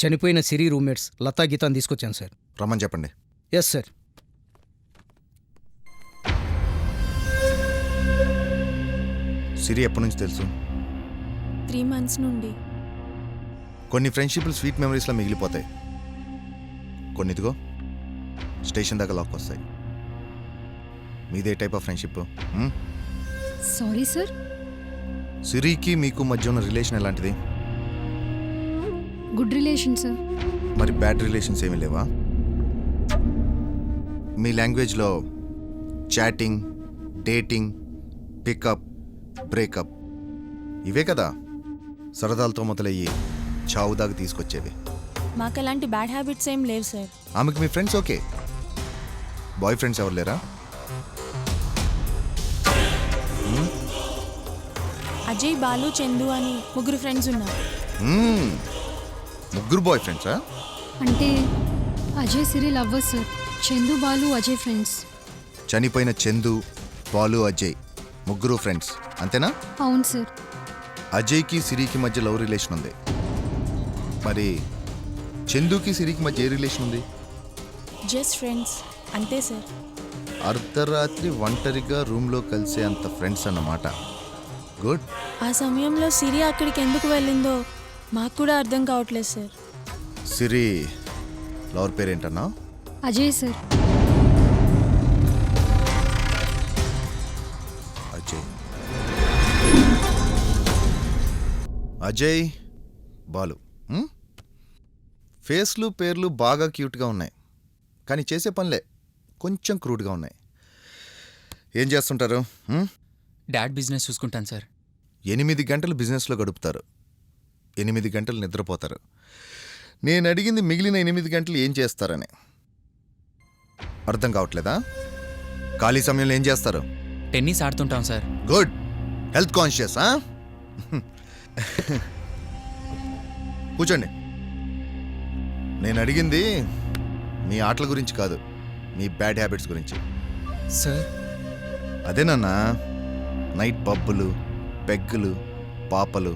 చనిపోయిన సిరి రూమ్మేట్స్ లతా గీతాన్ని తీసుకొచ్చాను సార్. రమ్మని చెప్పండి. Yes sir. సిరి ఎప్పటి నుంచి తెలుసు? 3 months నుండి. కొన్ని ఫ్రెండ్షిప్లు స్వీట్ మెమరీస్లో మిగిలిపోతాయి, కొన్ని ఇదిగో స్టేషన్ దాకా లాక్ వస్తాయి. మీదే type of friendship? Sorry sir. సిరికి మీకు మధ్య ఉన్న రిలేషన్ ఎలాంటిది? Good relation sir. మరి బ్యాడ్ రిలేషన్స్ ఏమీ లేవా? మీ లాంగ్వేజ్లో చాటింగ్, డేటింగ్, పికప్, బ్రేకప్ ఇవే కదా సరదాలతో మొదలయ్యి చావు దాకా తీసుకొచ్చేవి. మాకు అలాంటి బ్యాడ్ హ్యాబిట్స్ ఏం లేవు సార్. ఆమెకు మీ ఫ్రెండ్స్ ఓకే, బాయ్ ఫ్రెండ్స్ ఎవరు లేరా? అజయ్, బాలు, చందు అని 3 ఫ్రెండ్స్ ఉన్నారు. 3 బాయ్ ఫ్రెండ్సా? అంటే Ajay Siri lovers sir. Chandu, Balu, Ajay friends. చనిపోయిన చందు, బాలు, అజయ్ 3 ఫ్రెండ్స్ అంతేనా? అవును సార్. అజయ్కి సిరికి మధ్య లవ్ రిలేషన్ ఉంది. మరి చందుకి సిరికి మధ్య ఏ రిలేషన్ ఉంది? జస్ట్ ఫ్రెండ్స్ అంతే సార్. అర్ధరాత్రి ఒంటరిగా రూమ్లో కలిసే అంత ఫ్రెండ్స్ అన్నమాట. గుడ్. ఆ సమయంలో సిరి అక్కడికి ఎందుకు వెళ్ళిందో మాకు కూడా అర్థం కావట్లేదు సార్. సిరి లవర్ పేరేంటన్నా? అజయ్ సార్. అజయ్. అజయ్, బాలు ఫేస్లు పేర్లు బాగా క్యూట్గా ఉన్నాయి, కానీ చేసే పనులే కొంచెం క్రూడ్గా ఉన్నాయి. ఏం చేస్తుంటారు? డాడ్ బిజినెస్ చూసుకుంటాను సార్. 8 గంటలు బిజినెస్లో గడుపుతారు, 8 గంటలు నిద్రపోతారు. నేను అడిగింది మిగిలిన 8 గంటలు ఏం చేస్తారని. అర్థం కావట్లేదా? ఖాళీ సమయంలో ఏం చేస్తారు? టెన్నిస్ ఆడుతుంటాం సార్. గుడ్. Health conscious. కూర్చోండి. నేను అడిగింది మీ ఆటల గురించి కాదు, మీ బ్యాడ్ హ్యాబిట్స్ గురించి. సార్ అదేనన్నా నైట్ పబ్బులు, పెగ్గులు, పాపలు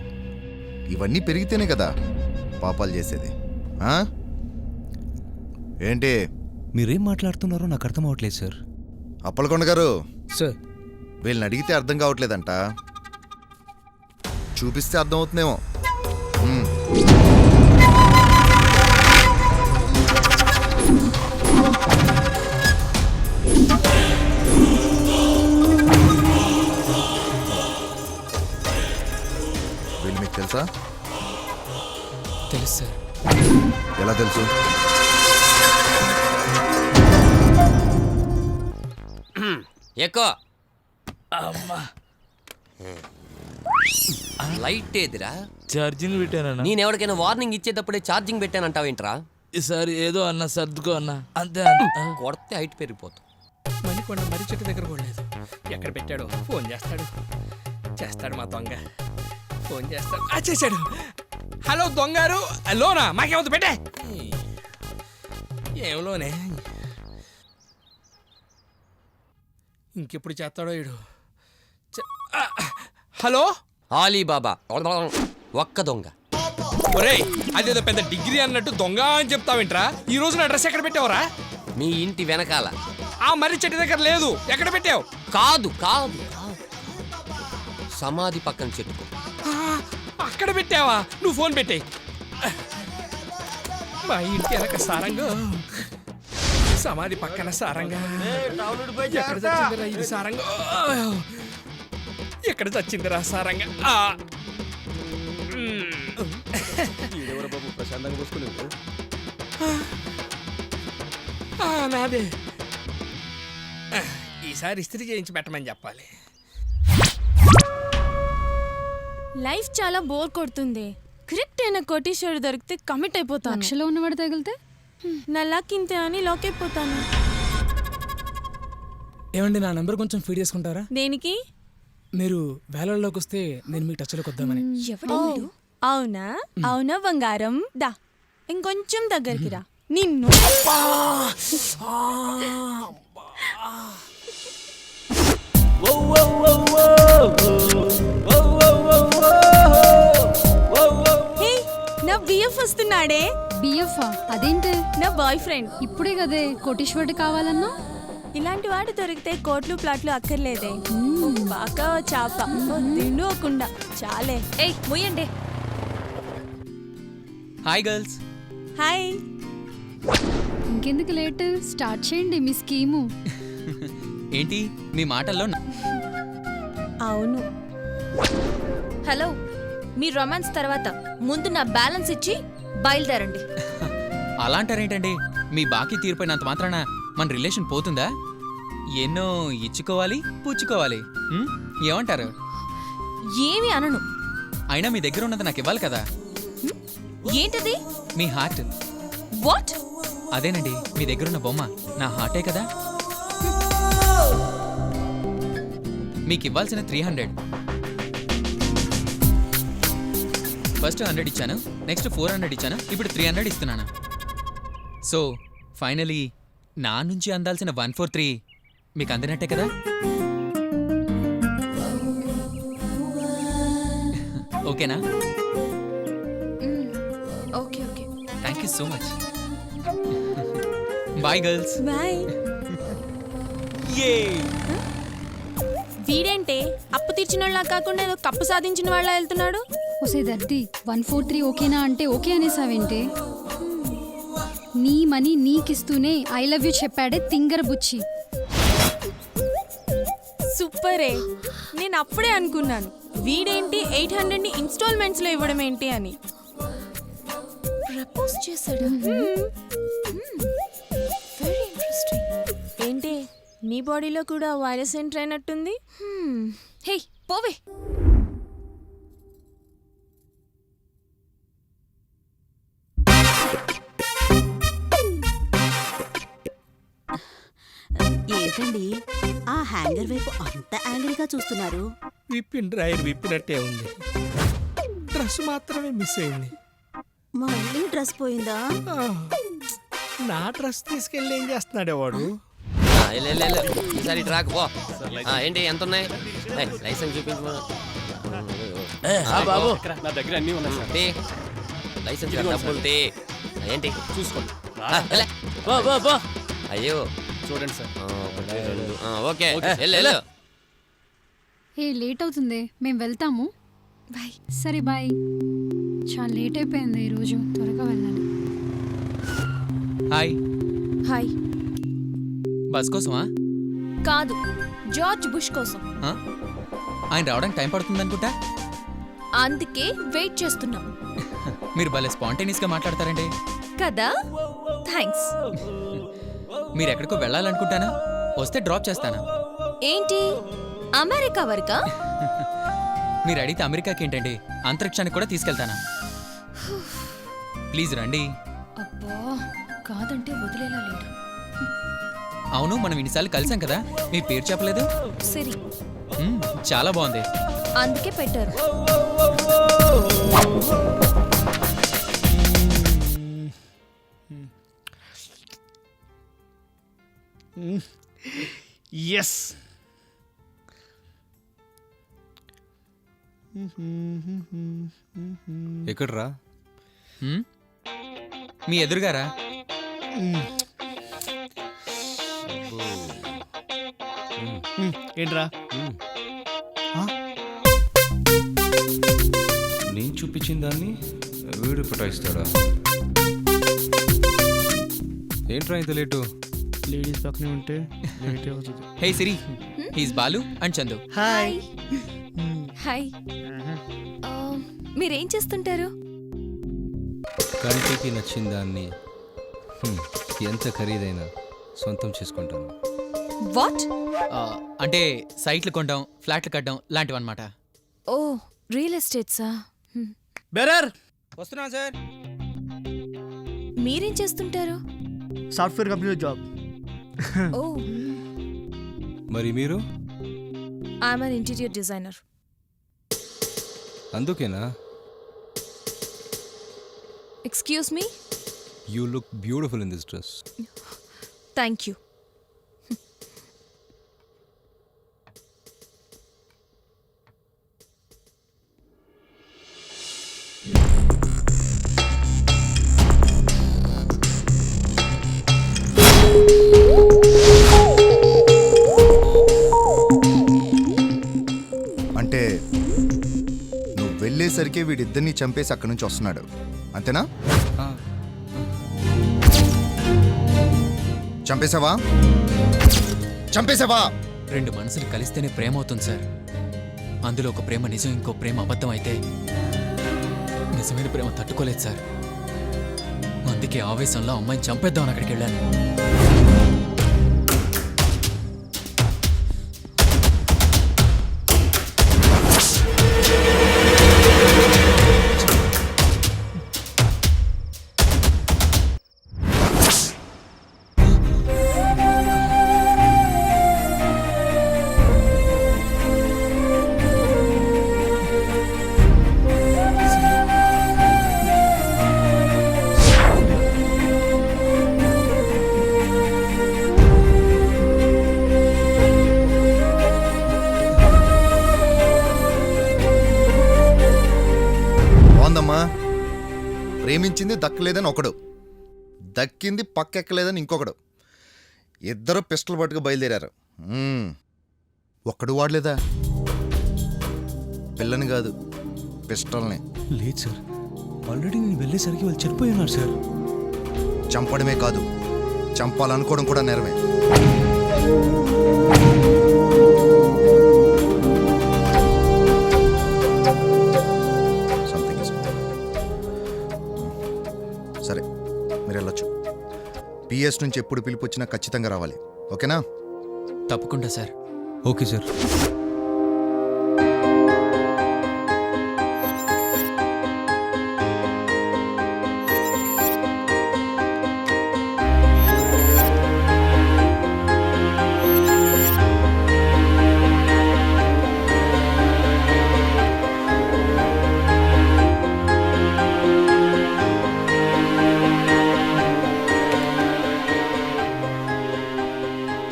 ఇవన్నీ పెరిగితేనే కదా పాపాలు చేసేది. ఏంటి మీరేం మాట్లాడుతున్నారో నాకు అర్థం అవట్లేదు సార్. అప్పలకొండ గారు సార్. వీళ్ళని అడిగితే అర్థం కావట్లేదంట, చూపిస్తే అర్థం అవుతుందేమో. వీళ్ళు మీకు తెలుసా? తెలుసు సార్. ఎలా తెలుసు? ఎక్కువ లైట్ ఏదిరా? ఛార్జింగ్ పెట్టానన్నా. నేను ఎవరికైనా వార్నింగ్ ఇచ్చేటప్పుడే ఛార్జింగ్ పెట్టానంటావేంట్రా? ఈసారి ఏదో అన్నా సర్దుకో అన్నా అంతే. కొడితే హైట్ పెరిగిపోతాం. మణికొండ మర్రి చెట్టు దగ్గర కూడా లేదు. ఎక్కడ పెట్టాడు? ఫోన్ చేస్తాడు మా దొంగ. ఫోన్ చేస్తాడు. చేశాడు. హలో దొంగారు, లోనా? మాకేమవుతుంది పెట్టే. ఏం లోనే? ఇంకెప్పుడు చేస్తాడో ఈడు. హలో ఆలీబాబా ఒక్క దొంగ. ఒరేయ్, అదేదో పెద్ద డిగ్రీ అన్నట్టు దొంగ అని చెప్తావేంట్రా? ఈ రోజు నా డ్రెస్ ఎక్కడ పెట్టావురా? మీ ఇంటి వెనకాల. ఆ మర్రి చెట్టు దగ్గర లేదు. ఎక్కడ పెట్టావు? కాదు కాదు సమాధి పక్కన చెట్టుకో. అక్కడ పెట్టావా? నువ్వు ఫోన్ పెట్టే. మా ఇంటి వెనక సారంగా, సమాధి పక్కన సారంగా. ఎక్కడ చచ్చిందిరా ఇది సారంగా? ఎక్కడ చచ్చిందిరా సారంగా? నాదే. ఈసారి ఇస్త్రీ చేయించి పెట్టమని చెప్పాలి. లైఫ్ చాలా బోర్ కొడుతుంది. కరెక్ట్ అయిన కోటీశ్వరుడు దొరికితే కమిట్ అయిపోతాను. లక్షలో ఉన్నవాడు తగిలితే నా లక్ ఇంతే అని లాక్ అయిపోతాను. ఏమండి, నా నెంబర్ కొంచెం ఫీడ్ చేసుకుంటారా? దేనికి? మీరు వేలల్లోకి వస్తే నేను మీ టచ్లోకి వద్దామని. అవునా? అవునా బంగారం? దా ఇంకొంచెం దగ్గరికి రా. నిన్ను నా బిఎఫ్ వస్తున్నాడు. వాడే బిఎఫ్ అదేంటే నా బాయ్ ఫ్రెండ్. ఇప్పుడే కదే కోటీశ్వరుడు కావాలన్నా. ఇలాంటి వాడు దొరికితే కోట్లు ప్లాట్లు అక్కర్లేదే. బాగా ఓ చాప, ఓ దిండు ఓకుండా చాలే. ఏయ్ ముయ్యండి. Hi girls. హాయ్. ఇంకెందుకు లేట్, స్టార్ట్ చేయండి మీ స్కీము. ఏంటి మీ మాటల్లో అవును. హలో, మీ రొమాన్స్ తర్వాత ముందు నా బ్యాలెన్స్ ఇచ్చి బయలుదేరండి. అలా అంటారేంటండి? మీ బాకీ తీరిపోయినంత మాత్రాన మన రిలేషన్ పోతుందా? ఎన్నో ఇచ్చుకోవాలి పుచ్చుకోవాలి. ఏమంటారు? ఏమి అనను. అయినా మీ దగ్గర ఉన్నది నాకు ఇవ్వాలి కదా. ఏంటది? మీ హార్ట్. వాట్? అదేనండి, మీ దగ్గరున్న బొమ్మ నా హార్టే కదా. మీకు ఇవ్వాల్సిన 300. ఫస్ట్ 100 ఇచ్చాను, నెక్స్ట్ 400 ఇచ్చాను, ఇప్పుడు 300 ఇస్తున్నాను. సో ఫైనలీ నా నుంచి అందాల్సిన 143 మీకు అందినట్టే కదా. ఓకేనా? Okay okay. Thank you so much. Bye girls. Bye. వీడేంటే అప్పు తీర్చిన వాళ్ళ కాకుండా ఏదో కప్పు సాధించిన వాళ్ళ వెళ్తున్నాడు. ఒసే దద్ది 143 ఓకేనా అంటే ఓకే అనేసావేంటే? నీ మనీ నీకిస్తూనే ఐ లవ్ యూ చెప్పాడే తింగర బుచ్చి. సూపరే. నేను అప్పుడే అనుకున్నాను వీడేంటి 800ని ఇన్స్టాల్మెంట్స్ లో ఇవ్వడం ఏంటి అని. ప్రపోజ్ చేశాడు. Very interesting. ఏంటి నీ బాడీలో కూడా వైరస్ ఎంటర్ అయినట్టుంది. హే పోవే. ఏంటండి ఆ హ్యాంగర్ వైపు అంత యాంగ్రీగా చూస్తున్నారు? విప్పిన డ్రైర్ విప్పినట్టే ఉంది, డ్రెస్ మాత్రమే మిస్ అయింది. మళ్ళీ డ్రెస్ పోయిందా? ఆ, నా డ్రెస్ తీసుకెళ్ళి ఏం చేస్తున్నాడే వాడు? ఈసారి ట్రాక్ పో. ఏంటి ఎంత ఉన్నాయి? లైసెన్స్ చూపించు బాబు. నా దగ్గర అన్ని ఉన్నాయి. లైసెన్స్ డబ్బులు తీ. ఏంటి చూసుకోండి. బా బా బా. అయ్యో చూడండి సార్. ఓకే వెళ్ళు. ఏ లేట్ అవుతుంది, మేము వెళ్తాము. బాయ్. సరే బాయ్. చాలా లేట్ అయిపోయింది ఈరోజు, త్వరగా వెళ్ళాలి. హాయ్. హాయ్. బస్ కోసమా? కాదు, జార్జ్ బుష్ కోసం. ఆ? ఆయన రావడానికి టైం పడుతుంది అనుకుంటా. అందుకే వెయిట్ చేస్తున్నాం. మీరు భలే స్పాంటేనియస్గా మాట్లాడతారండి కదా. థ్యాంక్స్. మీరు ఎక్కడికో వెళ్ళాలనుకుంటానా? వస్తే డ్రాప్ చేస్తానా? ఏంటి అమెరికా వరకా? మీరు అడిగితే అమెరికాకి ఏంటండి, అంతరిక్షానికి కూడా తీసుకెళ్తానా? ప్లీజ్ రండి. అబ్బా, కాదంటే వదిలేలా లేడు. అవును, మనం ఇన్నిసార్లు కలిసాం కదా, మీ పేరు చెప్పలేదు. సరే, చాలా బాగుంది, అందుకే పెట్టారు. ఎస్. ఎక్కడ్రా? మీ ఎదురుగారా? ఏంట్రా? నేను చూపించిన దాన్ని వీడు పటాయిస్తాడా? ఏంట్రా ఇంత లేటు? లేడీస్ పక్కనే ఉంటే లేట్ అవుతుంది. Hey Siri, he's Balu and Chandu. Hi. Hi. మీరేం చేస్తుంటారు? కంటికి నచ్చిన దాన్ని ఎంత ఖరీదైనా సొంతం చేసుకుంటాను. వాట్? అంటే సైట్లు కొనడం, ఫ్లాట్లు కట్టడం లాంటివన్నమాట. ఓ, రియల్ ఎస్టేట్సా? బెరర్ వస్తున్నా సార్. మీరేం చేస్తుంటారు? సాఫ్ట్వేర్ కంపెనీలో జాబ్. ఓ, మరి మీరు? I'm an interior designer. అందుకేనా? Excuse me. You look beautiful in this dress. Thank you. అయ్యేసరికి వీడిద్దరిని చంపేసి అక్కడి నుంచి వస్తున్నాడు అంతేనా? చంపేశావా? చంపేశావా? రెండు మనసులు కలిస్తేనే ప్రేమ అవుతుంది సార్. అందులో ఒక ప్రేమ నిజం, ఇంకో ప్రేమ అబద్ధం అయితే నిజమైన ప్రేమ తట్టుకోలేదు సార్. అందుకే ఆవేశంలో అమ్మాయిని చంపేద్దామని అక్కడికి వెళ్ళాను. బాగుందమ్మా. ప్రేమించింది దక్కలేదని ఒకడు, దక్కింది పక్కెక్కలేదని ఇంకొకడు. ఇద్దరు పిస్టల్ పట్టుకు బయలుదేరారు. ఒక్కడు వాడలేదా? పిల్లని కాదు, పిస్టల్ని. లేదు సార్, ఆల్రెడీ నేను వెళ్ళేసరికి వాళ్ళు చనిపోయి ఉన్నారు సార్. చంపడమే కాదు, చంపాలనుకోవడం కూడా నేరమే. Something is wrong. సరే, మీరు వెళ్ళొచ్చు. పిఎస్ నుంచి ఎప్పుడు పిలుపు వచ్చినా ఖచ్చితంగా రావాలి, ఓకేనా? తప్పకుండా సార్. Okay sir.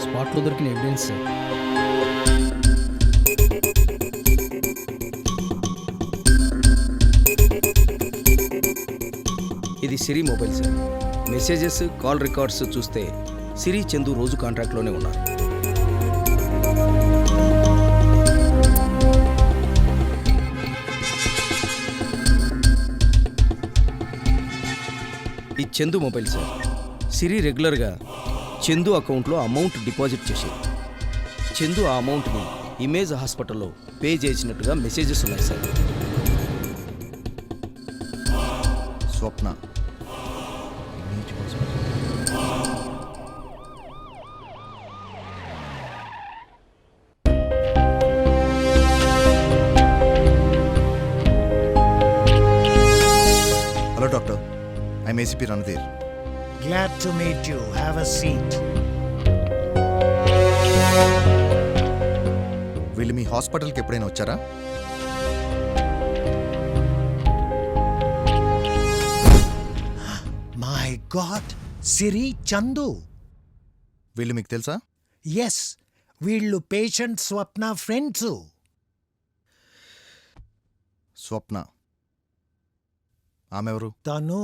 స్పాట్లో దొరికిన ఎవిడెన్స్ సార్. ఇది Siri mobile sir. Messages, call records చూస్తే సిరి చందు రోజు కాంట్రాక్ట్లోనే ఉన్నారు. ఈ చందు మొబైల్ సార్. సిరి రెగ్యులర్గా చందు అకౌంట్లో అమౌంట్ డిపాజిట్ చేసేది. చందు ఆ అమౌంట్ని ఇమేజ్ హాస్పిటల్లో పే చేసినట్టుగా మెసేజెస్ ఉన్నాయి sir. Swapna. Hello doctor, I'm ACP Randhir. Glad to meet you. Have a seat. వీళ్ళు మీ హాస్పిటల్కి ఎప్పుడైనా వచ్చారా? My God, Siri Chandu. వీళ్ళు మీకు తెలుసా? Yes, వీళ్ళు పేషెంట్ స్వప్న ఫ్రెండ్స్. స్వప్న ఆమె ఎవరు? తను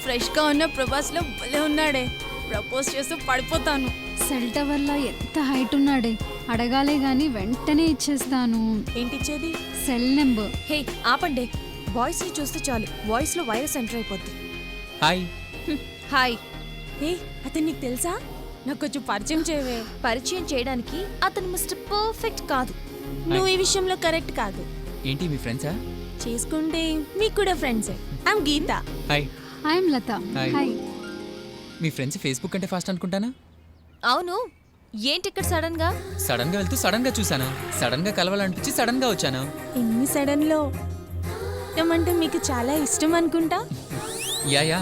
ఫ్రెష్గా ఉన్న ప్రభాస్లో భలే ఉన్నాడే. ప్రపోజ్ చేస్తూ పడిపోతాను. సెల్ టవర్లో ఎంత హైట్ ఉన్నాడే. అడగాలే గాని వెంటనే ఇచ్చేస్తాను. ఏంటిచ్చేది? Cell number. హే ఆపండి. వాయిస్ ని చూస్తే చాలు వాయిస్ లో వైరస్ ఎంటర్ అయిపోద్ది. హాయ్. హాయ్. ఏ అతను నీకు తెలుసా? నాకు కొంచెం పరిచయం చేయవే. పరిచయం చేయడానికి అతను మిస్టర్ పర్ఫెక్ట్ కాదు. నువ్వు ఈ విషయంలో కరెక్ట్ కాదు. ఏంటి మీ ఫ్రెండ్సా? చేసుకుంటే మీకు కూడా ఫ్రెండ్సే. I'm Geetha. Hi. I'm Latha. Hi. Hi. మీ ఫ్రెండ్స్ ఫేస్బుక్ అంటే ఫాస్ట్ అనుకుంటానా? అవును, ఏంటి ఇక్కడ సడన్ గా? సడన్ గా వెళ్తూ సడన్ గా చూసాను. సడన్ గా కలవాలనిపించి సడన్ గా వచ్చాను. ఎన్ని సడన్ లో. అంటే మీకు చాలా ఇష్టం అనుకుంటా. యా.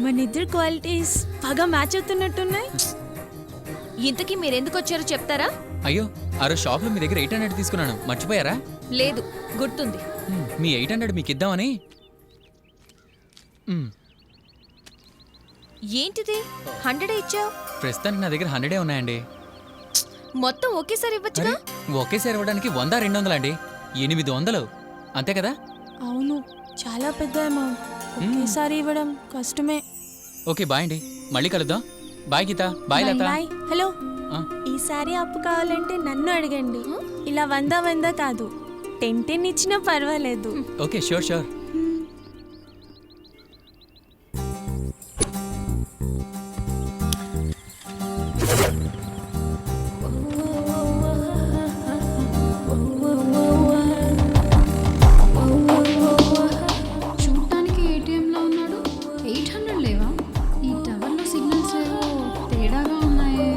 మన ఇద్దరు క్వాలిటీస్ బాగా మ్యాచ్ అవుతున్నట్టున్నాయి. ఇంతకీ మీరెందుకు వచ్చారో చెప్తారా? అయ్యో, ఆ రోజు షాప్లో మీ దగ్గర 800 తీసుకున్నాను, మర్చిపోయారా? లేదు, గుర్తుంది. మీ 800 మీకు ఇద్దామని. ఏంటిది 100 ఇచ్చావు? ప్రస్తుతానికి నా దగ్గర 100 ఉన్నాయండి. మొత్తం ఒకేసారి ఇవ్వచ్చుగా? ఒకేసారి ఇవ్వడానికి 100 200 అండి, 800 అంతే కదా. అవును, చాలా పెద్ద అమౌంట్. ఒకేసారి ఇవ్వడం కష్టమే. ఓకే బాయ్ అండి, మళ్ళీ కలుద్దాం. బాయ్ గీత, బాయ్ లత. బాయ్. హలో, ఆ. ఈసారి అప్పు కావాలంటే నన్ను అడగండి. ఇలా 100 కాదు, 10 ఇచ్చినా పర్వాలేదు. Okay sure sure. చూడటానికి ఏటీఎంలో ఉన్నాడు. 800 లేవా? ఈ టవర్లో సిగ్నల్స్ ఏవో తేడాగా ఉన్నాయే.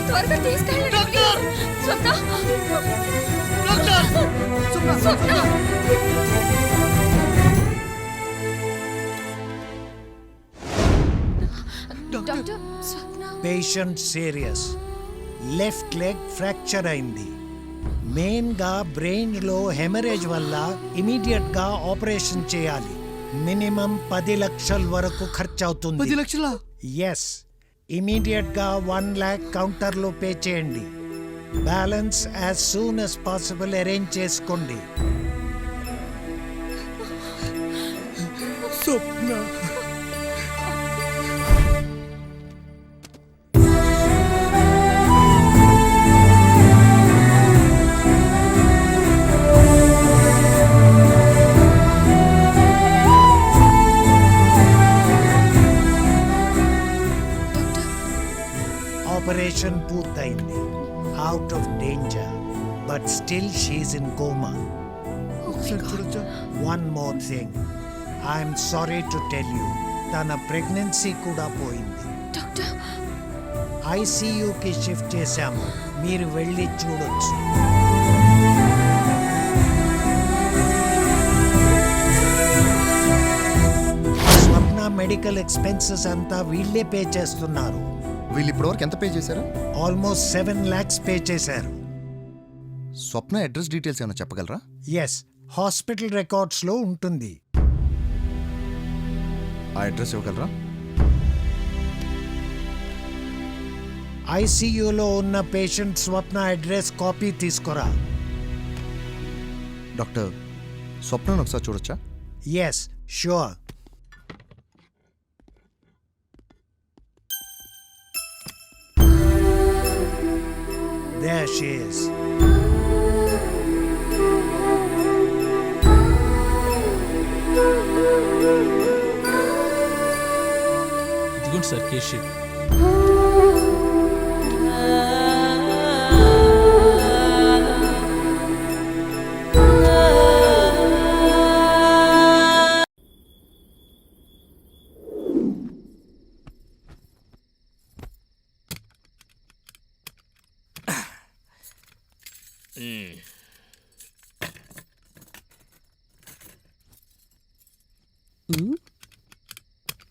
త్వరగా తీసుకెళ్ళండి. Swapna! Swapna! Doctor, Swapna. Patient serious. Left leg fracture అయింది. మెయిన్గా బ్రెయిన్లో హెమరేజ్ వల్ల ఇమీడియట్ గా ఆపరేషన్ చేయాలి. మినిమం 10 లక్షల వరకు ఖర్చు అవుతుంది. 10 లక్షలా? ఎస్. ఇమీడియట్ గా 1 lakh కౌంటర్లో పే చేయండి. Balance as soon as possible arrange చేసుకోండి. స్వప్న ఆపరేషన్ పూర్తయింది. Out of danger, but still she's in coma. One more thing, I'm sorry to tell you, తన ప్రెగ్నెన్సీ కూడా పోయింది. డాక్టర్, ఐసీయూకి షిఫ్ట్ చేశాము. మీరు వెళ్ళి చూడొచ్చు. స్వప్న మెడికల్ ఎక్స్పెన్సెస్ అంతా వీళ్ళే పే చేస్తున్నారు. వీళ్ళు ఇప్పటివరకు ఎంత పే చేశారు? ఆల్మోస్ట్ 7 lakhs పే చేశారు. స్వప్న అడ్రస్ డీటెయిల్స్ ఏమైనా చెప్పగలరా? ఎస్, హాస్పిటల్ రికార్డ్స్ లో ఉంటుంది. ఆ అడ్రస్ ఇవ్వగలరా? ఐసీయూలో ఉన్న పేషెంట్ స్వప్న అడ్రస్ కాపీ తీసుకురా. డాక్టర్, స్వప్నను ఒకసారి చూడొచ్చా? Yes, sure. There she is. ఇదిగోండి సార్ కేస్ షీట్.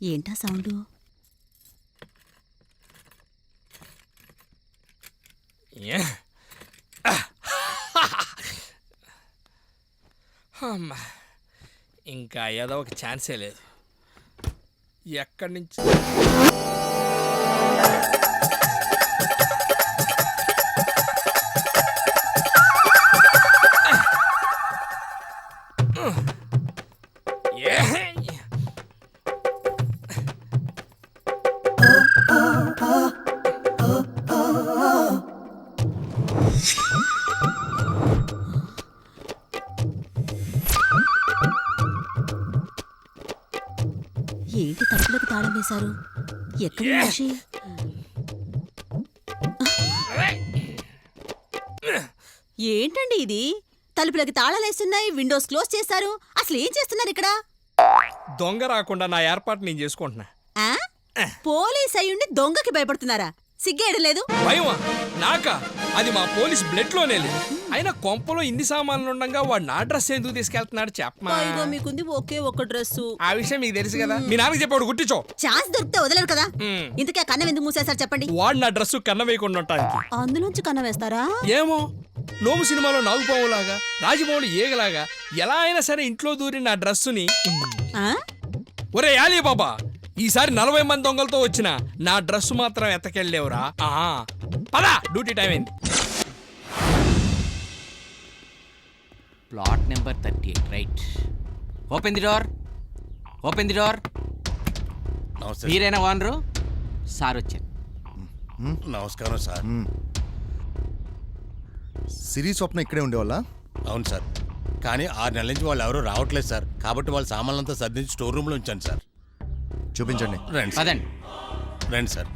ఏంటా సౌండ్? అమ్మా, ఇంకా ఏదో ఒక ఛాన్సే లేదు. ఎక్కడి నుంచి ఏంటి తలుపులకు తాళం వేశారు? ఎక్కడి మనిషి? ఏంటండి ఇది? తలుపులకి తాళాలేస్తున్నాయి, విండోస్ క్లోజ్ చేశారు. అసలు ఏం చేస్తున్నారు ఇక్కడ? దొంగ రాకుండా నా ఏర్పాటు నేను చేసుకుంటున్నా. పోలీస్ అయ్యుండి దొంగకి భయపడుతున్నారా? సిగ్గేయడం లేదు? భయమా? నాకా? అది మా పోలీస్ బ్లడ్ లోనే లేదు. అయినా కొంపలో ఇన్ని సామాన్లు ఉండగా వాడు నా డ్రెస్ ఎందుకు తీసుకెళ్తున్నాడు చెప్పమా. ఇదిగో మీకుంది ఒకే ఒక డ్రెస్. ఆ విషయం మీకు తెలుసు కదా, మీ నాన్నకి చెప్పాడు గుట్టించో. ఛాన్స్ దొరికితే వదలరు కదా. ఇంతకే కన్నం ఎందుకు మూసేశారు చెప్పండి. వాడు నా డ్రెస్ కన్న వేయకుండా ఉంటానికి. అందులోంచి కన్నం వేస్తారా? ఏమో, నోము సినిమాలో నాగుపాములాగా, రాజమౌళి ఏగలాగా ఎలా అయినా సరే ఇంట్లో దూరి నా డ్రెస్సుని. ఆ? ఒరే యాలీ బాబా, ఈసారి 40 మంది దొంగలతో వచ్చిన నా డ్రెస్ మాత్రం ఎత్తకెళ్ళేవురా. పదా, డ్యూటీ టైం అయింది. Plot number 38 right. Open the door, open the door. మీరేనా ఓనరు? సార్ వచ్చారు. నమస్కారం సార్. సిరి స్వప్న ఇక్కడే ఉండేవాళ్ళ? అవును సార్, కానీ 6 నెలల నుంచి వాళ్ళు ఎవరూ రావట్లేదు సార్. కాబట్టి వాళ్ళ సామాన్లంతా సర్దించి స్టోర్ రూమ్లో ఉంచాను సార్. చూపించండి. రండి అదండి. రండి సార్,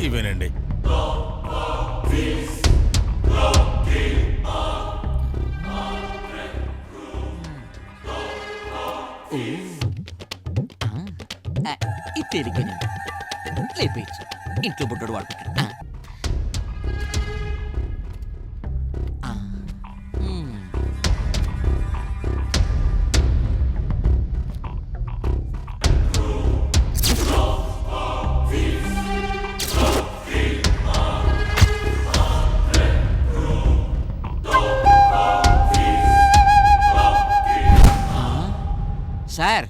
ఇవేనండి. ఇది తేలిగ్గానండి, లేపేయచ్చు. ఇంట్లో బుడ్డోడు వాడుకుంటాడు. సార్,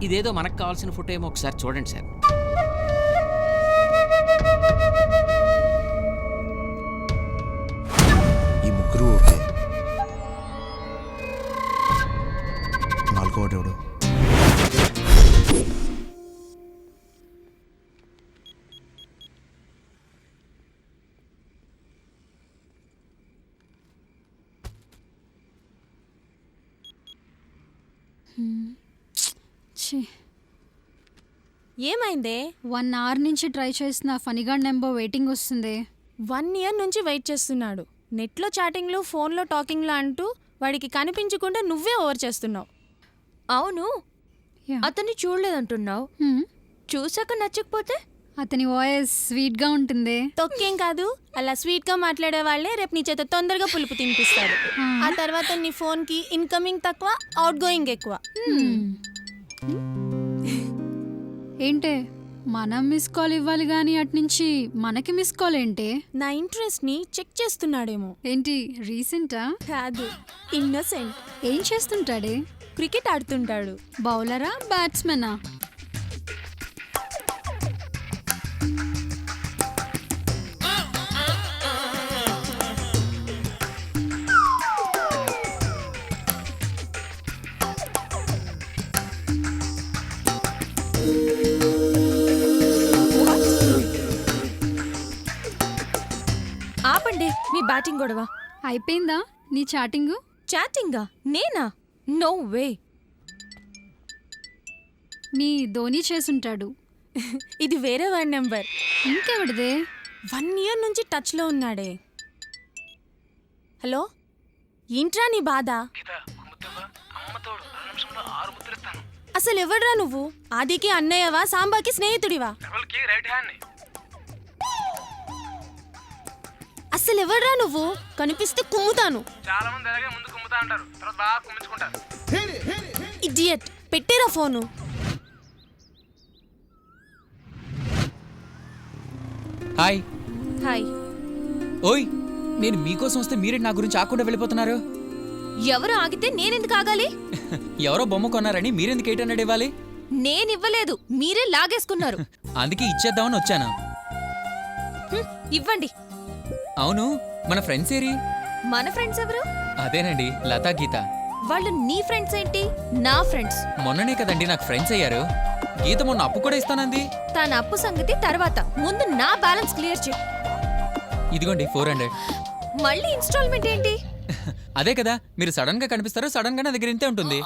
ఇదేదో మనకు కావాల్సిన ఫోటో ఏమో ఒకసారి చూడండి సార్. ఈ ముగ్గురు ఓకే. 4వ ఎవడు? ఏమైందే? 1 అవర్ నుంచి ట్రై చేసిన ఫనీగా నెంబర్ వెయిటింగ్ వస్తుంది. 1 ఇయర్ నుంచి వెయిట్ చేస్తున్నాడు. నెట్లో చాటింగ్లు, ఫోన్లో టాకింగ్లు అంటూ వాడికి కనిపించకుండా నువ్వే ఓవర్ చేస్తున్నావు. అవును, అతన్ని చూడలేదంటున్నావు. చూసాక నచ్చకపోతే? అతని వాయిస్ స్వీట్గా ఉంటుంది. తొక్కేం కాదు, అలా స్వీట్గా మాట్లాడే వాళ్ళే రేపు నీ చేత తొందరగా పులుపు తినిపిస్తాడు. ఆ తర్వాత నీ ఫోన్కి ఇన్కమింగ్ తక్కువ, అవుట్ గోయింగ్ ఎక్కువ. ఏంటే, మనం మిస్ కాల్ ఇవ్వాలి కానీ అట్నుంచి మనకి మిస్ కాల్ ఏంటే? నా ఇంట్రెస్ట్ని చెక్ చేస్తున్నాడేమో. ఏంటి రీసెంటా? కాదు, ఇన్నోసెంట్. ఏం చేస్తుంటాడే? క్రికెట్ ఆడుతుంటాడు. బౌలరా, బ్యాట్స్మెనా? ఆపండి మీ బ్యాటింగ్ గొడవ. అయిపోయిందా నీ చాటింగు? చాటింగా? నేనా? No way. మీ ధోని చేసుంటాడు. ఇది వేరే వాడి నెంబర్. ఇంకెవడిదే? 1 ఇయర్ నుంచి టచ్లో ఉన్నాడే. హలో, ఏంట్రా నీ బాధ? అసలు ఎవడ్రా నువ్వు? ఆదికి అన్నయ్యవా, సాంబాకి స్నేహితుడివా? అసలు ఎవడ్రా నువ్వు? కనిపిస్తే కుమ్ముతాను. ఇడియట్, పెట్టేరా ఫోను. హాయ్. హాయ్. ఓయ్, నేను మీకోసం వస్తే మీరే నా గురించి ఆకుండా వెళ్ళిపోతున్నారు. ఎవరు ఆగితే నేనెందుకు ఆగాలి? ఎవరో బొమ్మ కొన్నారని మీరెందుకు 800 ఇవ్వాలి? నేనివ్వలేదు, మీరే లాగేసుకున్నారు. అందుకే ఇచ్చేద్దామని వచ్చాను. ఇవ్వండి. అవును, మన ఫ్రెండ్స్ ఏరి? మన ఫ్రెండ్స్ ఎవరు? అదేనండి, లతా, గీత. వాళ్ళు నీ ఫ్రెండ్స్ ఏంటి? నా ఫ్రెండ్స్. మొన్ననే కదండి నాకు ఫ్రెండ్స్ అయ్యారు. గీత మొన్న అప్పు కూడా ఇస్తానంది. తన అప్పు సంగతి తర్వాత, ముందు నా బ్యాలెన్స్ క్లియర్ చేయి. ఇదిగోండి 400. మళ్ళీ ఇన్స్టాల్మెంట్ ఏంటి? అదే కదా, మీరు సడన్ గా కనిపిస్తారు, సడన్ గా నా దగ్గర ఇంతే ఉంటుంది.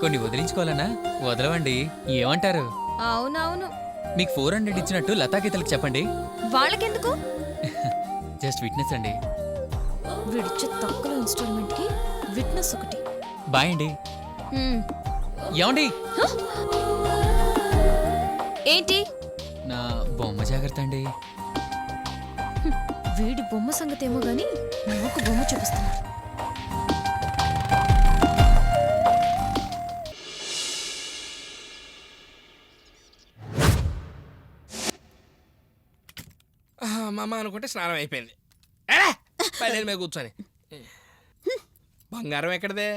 కొన్ని వదిలించుకోవాలన్నా? వదలవండి, ఏమంటారు? అవునవును. మీకు 400 ఇచ్చినట్టు లతా గీతలకు చెప్పండి. వాళ్ళకెందుకు? జస్ట్ విట్నెస్ అండి. విడిచే తక్కువ ఇన్స్టాల్మెంట్ కి విట్నెస్ ఒకటి. బాయ్ అండి. ఏమండి? ఏంటి? నా బొమ్మ జాగ్రత్త అండి. వీడి బొమ్మ సంగతి ఏమో గానీ నాకు బొమ్మ చూపిస్తున్నారు. మామ అనుకుంటే స్నానం అయిపోయింది. పల్లెల మీద కూర్చొని బంగారం ఎక్కడదే?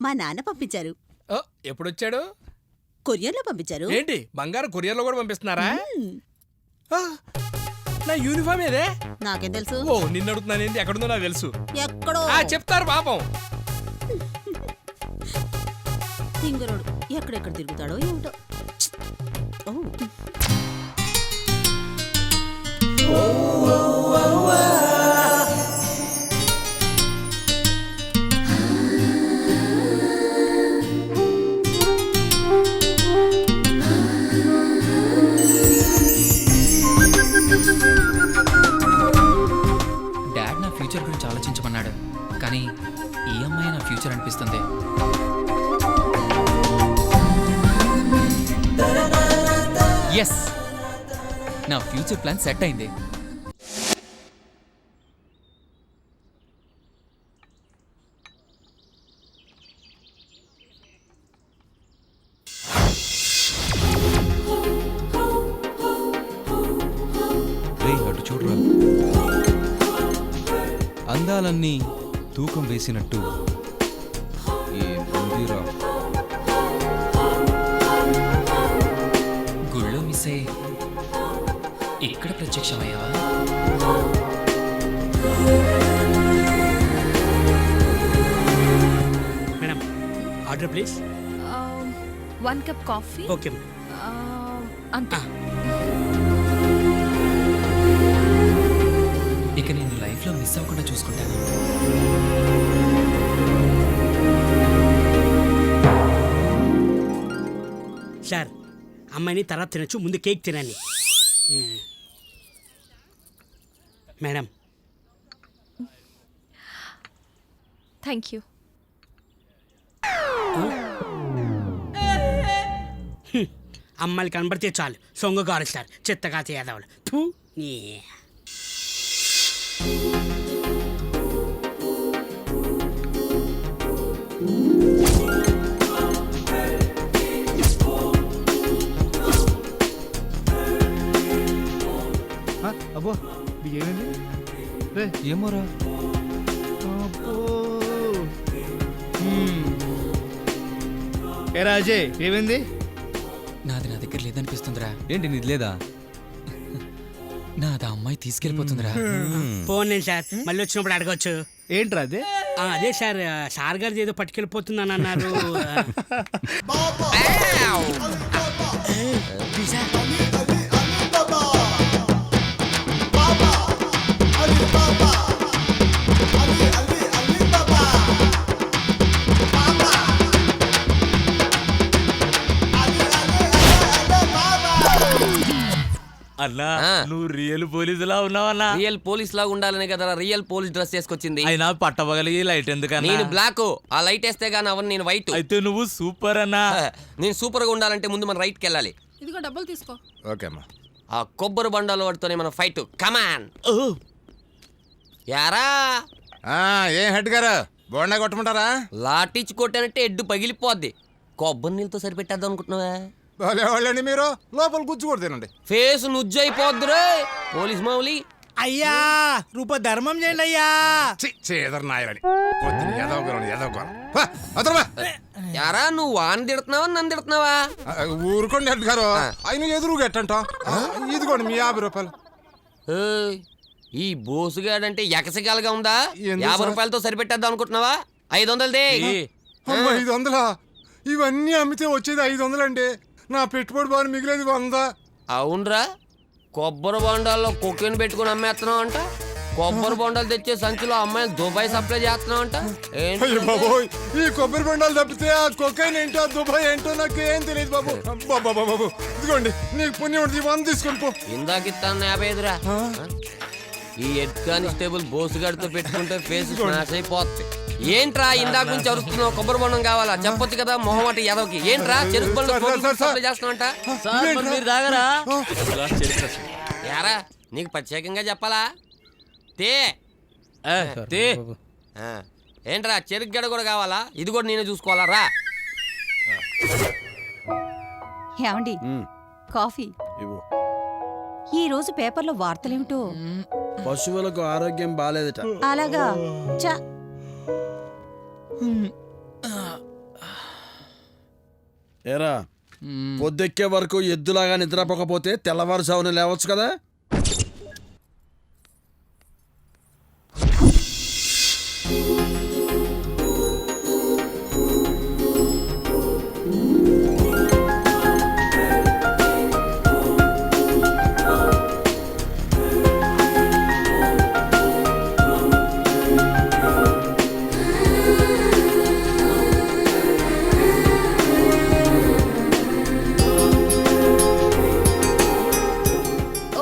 మా నాన్న పంపించారు. ఓ, ఎప్పుడు వచ్చాడు? కొరియర్లో పంపించారు. ఏంటి బంగారం కొరియర్లో కూడా పంపిస్తున్నారా? ఆ, నా యూనిఫామ్ ఏదే? నాకేం తెలుసు? ఓ, నిన్ను అడుగుతున్నాను. ఏంటి ఎక్కడుందో నాకు తెలుసు. ఎక్కడో చెప్తారు పాపం. తింగరోడు ఎక్కడెక్కడ తిరుగుతాడో ఏమిటో. ఓ డాడ్ నా ఫ్యూచర్ గురించి ఆలోచించమన్నాడు, కానీ ఈ అమ్మాయి నా ఫ్యూచర్ అనిపిస్తుంది. ఎస్, నా ఫ్యూచర్ ప్లాన్ సెట్ అయింది. అటు చూడరా, అందాలన్నీ తూకం వేసినట్టు ఏముందిరా. గుళ్ళో మిస్ అయ్యి ఇక్కడ ప్రత్యక్షమయ్యావా? Madam order please. 1 cup coffee. Okay. అంతే. ఇక నేను లైఫ్లో మిస్ అవ్వకుండా చూసుకుంటాను. సార్, అమ్మాయిని తర్వాత తినచ్చు, ముందు కేక్ తినండి. మేడం. Thank you. అమ్మాయిలు కనబడితే చాలు సొంగ కారుస్తారు, చెత్తగా చేయదవాళ్ళు. అబ్బో ఏమైంది? ఏమోరా. ఏరా అజయ్, ఏమైంది? నాది నా దగ్గర లేదనిపిస్తుందిరా. ఏంటి నీది లేదా? నాది ఆ అమ్మాయి తీసుకెళ్ళిపోతుందిరా. ఫోన్ నేను సార్, మళ్ళీ వచ్చినప్పుడు అడగచ్చు. ఏంట్రా అదే? అదే సార్, సార్ గారిది ఏదో పట్టుకెళ్ళిపోతుందని అన్నారు. అన్నా, నువ్వు రియల్ పోలీసులా ఉన్నావన్నా? రియల్ పోలీస్ లాగా ఉండాలనే కదా రియల్ పోలీస్ డ్రెస్ చేసుకొచ్చింది. అయినా పట్టవగలిగి లైట్ ఎందుకన్నా? నేను బ్లాక్, ఆ లైట్ వేస్తే గానీ అవన్నీ నేను వైట్. అయితే నువ్వు సూపర్ అన్నా. నేను సూపర్ గా ఉండాలంటే ముందు మన రైట్కి వెళ్ళాలి. ఇదిగో డబ్బులు తీసుకో. ఓకే అమ్మా. ఆ కొబ్బరి బండాలు వాడితోనే మన ఫైట్. కమాన్. యారా ఏం హెడ్ గారు బోండా కొట్టమంటారా? లాటిచ్చి కొట్టానంటే ఎడ్డు పగిలిపోద్ది. కొబ్బరి నీళ్ళతో సరిపెట్టేద్దాం అనుకుంటున్నావా? వాళ్ళండి మీరు లోపల గుచ్చుకోడు తినండి. ఫేస్ నుజ్జు అయిపోద్దురే పోలీస్ మౌలి. అయ్యా రూప ధర్మం చేయండి అయ్యా. చేదర్ నాయలని యారా నువ్వు వాన్ తిడుతున్నావా నన్ను తిడుతున్నావా? ఊరుకోండి హెడ్ గారు, ఆయన ఎదురుగా ఎట్టంట. ఇదిగోండి మీ 50 రూపాయలు. ఈ బోసుగాడంటే ఎకసగాలుగా ఉందా? ఎందుకు 50 సార్? రూపాయలతో సరిపెట్టేద్దాం అనుకుంటున్నావా? 500 దే. 500? ఇవన్నీ అమ్మితే వచ్చేది 500 అండి. నా పెట్టుబడి బాగా మిగిలేదు 100. అవునరా, కొబ్బరి బొండాల్లో కొక్కెన్ పెట్టుకుని అమ్మేస్తున్నావు అంట. కొబ్బరి బొండాలు తెచ్చే సంచిలో అమ్మాయిలు దుబాయ్ సప్లై చేస్తున్నావు అంట. అయ్యో బాబోయ్, ఈ కొబ్బరి బొండాలు తప్పితే ఆ కొకైన్ ఏంటో దుబాయ్ ఏంటో నాకు ఏం తెలియదు బాబు. బాబు ఇదిగోండి, నీకు పుణ్యం ఉంటుంది, 100 తీసుకొని పో. ఇందాక ఇస్తాను 55రా. ఈ హెడ్ కానిస్టేబుల్ బోసుగాడితో పెట్టుకుంటే ఫేస్ స్మాష్ అయిపోద్ది. ఏంట్రా ఇందాక నుంచి అరుస్తున్నావు? కొబ్బరి బొండం కావాలా? చెప్పొచ్చు కదా మొహమాట యాదవ్కి. ఏంట్రా చెరుకు బళ్ళు చేస్తున్నావంట? మీరు తాగరా? యారా నీకు ప్రత్యేకంగా చెప్పాలా? తే తే ఏంట్రా చెరుకు గడ కూడా కావాలా? ఇది కూడా నేనే చూసుకోవాలా? రా. ఏమండి కాఫీ ఈ రోజు పేపర్లో వార్తలేమిటో పశువులకు ఆరోగ్యం బాగాలేదట. అలాగా చ ఏరా పొద్దెక్కే వరకు ఎద్దులాగా నిద్రపోకపోతే తెల్లవారుజామున లేవచ్చు కదా.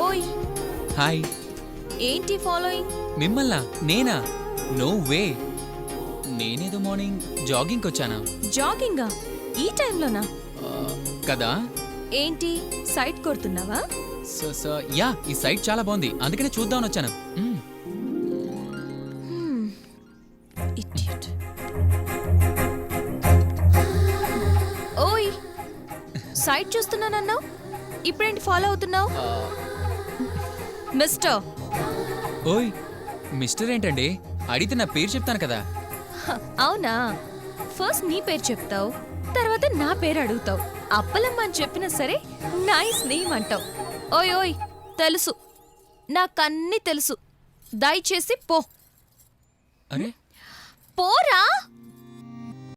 ఓయ్ హాయ్. ఏంటి ఫాలోయింగ్? మిమ్మల్నా? నేనా? No way. నేనేదో మార్నింగ్ జాగింగ్కి వచ్చానా? జాగింగా ఈ టైంలోనా? కదా. ఏంటి సైట్ కొడుతున్నావా? యా, ఈ సైట్ చాలా బాగుంది, అందుకనే చూద్దామని వచ్చాను. Idiot. ఓయ్ సైట్ చూస్తున్నానన్నావు, ఇప్పుడేంటి ఫాలో అవుతున్నావు? మిస్టర్. ఓయ్ మిస్టర్ ఏంటండి? అడిగితే నా పేరు చెప్తాను కదా. అవునా? ఫస్ట్ నీ పేరు చెప్తావు, తర్వాత నా పేరు అడుగుతావు. అప్పలమ్మ అని చెప్పినా సరే నైస్ నేమ్ అంటావు. ఓయ్ ఓయ్ తెలుసు, నాకన్నీ తెలుసు, దయచేసి పో. అరే పోరా.